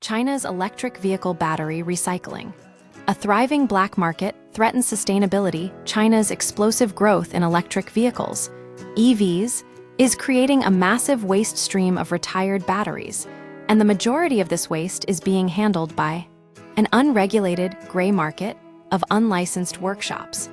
China's electric vehicle battery recycling. A thriving black market threatens sustainability. China's explosive growth in electric vehicles, EVs, is creating a massive waste stream of retired batteries, and the majority of this waste is being handled by an unregulated gray market of unlicensed workshops.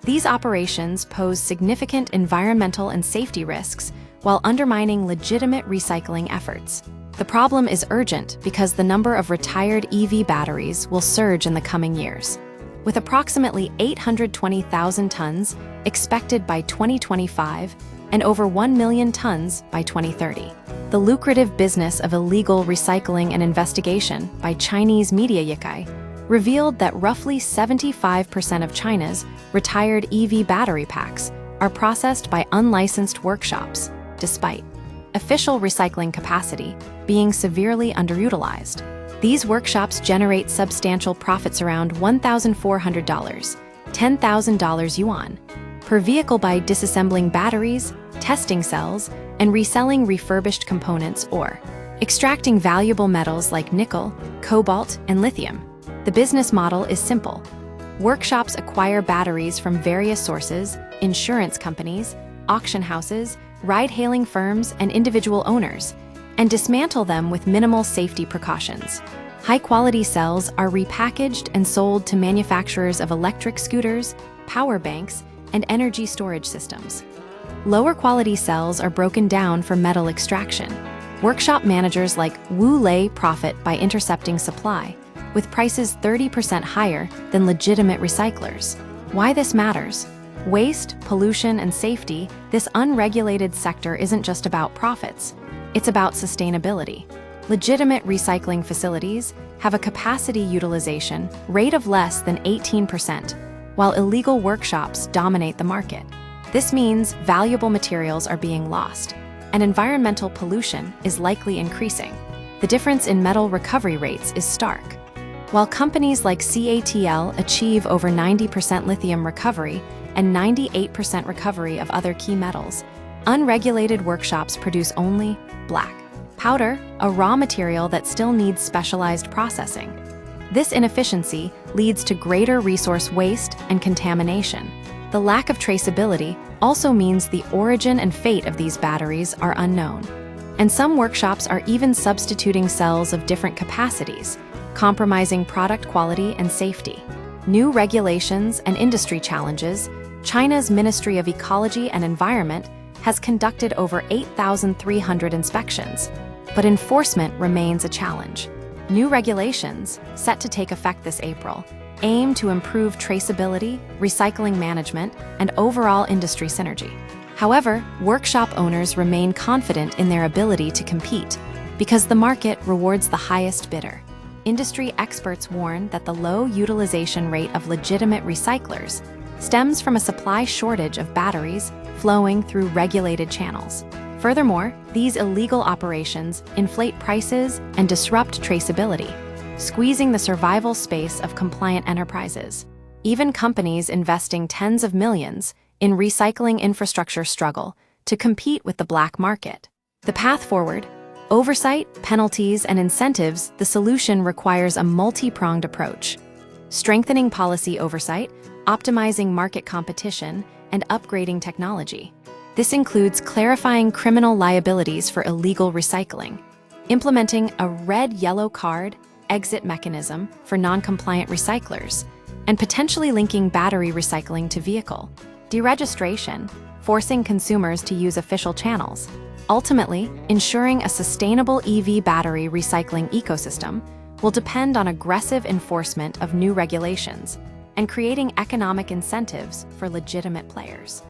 These operations pose significant environmental and safety risks while undermining legitimate recycling efforts. The problem is urgent because the number of retired EV batteries will surge in the coming years. With approximately 820,000 tons expected by 2025 and over 1 million tons by 2030. The lucrative business of illegal recycling and investigation by Chinese media Yikai revealed that roughly 75% of China's retired EV battery packs are processed by unlicensed workshops, despite official recycling capacity being severely underutilized. These workshops generate substantial profits around $1,400, $10,000 yuan, per vehicle by disassembling batteries, testing cells, and reselling refurbished components or extracting valuable metals like nickel, cobalt, and lithium. The business model is simple. Workshops acquire batteries from various sources, insurance companies, auction houses, ride-hailing firms, and individual owners, and dismantle them with minimal safety precautions. High-quality cells are repackaged and sold to manufacturers of electric scooters, power banks, and energy storage systems. Lower-quality cells are broken down for metal extraction. Workshop managers like Wu Lei profit by intercepting supply, with prices 30% higher than legitimate recyclers. Why this matters? Waste, pollution, and safety, this unregulated sector isn't just about profits. It's about sustainability. Legitimate recycling facilities have a capacity utilization rate of less than 18%, while illegal workshops dominate the market. This means valuable materials are being lost, and environmental pollution is likely increasing. The difference in metal recovery rates is stark. While companies like CATL achieve over 90% lithium recovery and 98% recovery of other key metals, unregulated workshops produce only black powder, a raw material that still needs specialized processing. This inefficiency leads to greater resource waste and contamination. The lack of traceability also means the origin and fate of these batteries are unknown. And some workshops are even substituting cells of different capacities, compromising product quality and safety. New regulations and industry challenges. China's Ministry of Ecology and Environment has conducted over 8,300 inspections, but enforcement remains a challenge. New regulations, set to take effect this April, aim to improve traceability, recycling management, and overall industry synergy. However, workshop owners remain confident in their ability to compete because the market rewards the highest bidder. Industry experts warn that the low utilization rate of legitimate recyclers stems from a supply shortage of batteries flowing through regulated channels. Furthermore, these illegal operations inflate prices and disrupt traceability, squeezing the survival space of compliant enterprises. Even companies investing tens of millions in recycling infrastructure struggle to compete with the black market. The path forward: oversight, penalties, and incentives. The solution requires a multi-pronged approach. Strengthening policy oversight, optimizing market competition, and upgrading technology. This includes clarifying criminal liabilities for illegal recycling, implementing a red-yellow card exit mechanism for non-compliant recyclers, and potentially linking battery recycling to vehicle deregistration, forcing consumers to use official channels. Ultimately, ensuring a sustainable EV battery recycling ecosystem will depend on aggressive enforcement of new regulations and creating economic incentives for legitimate players.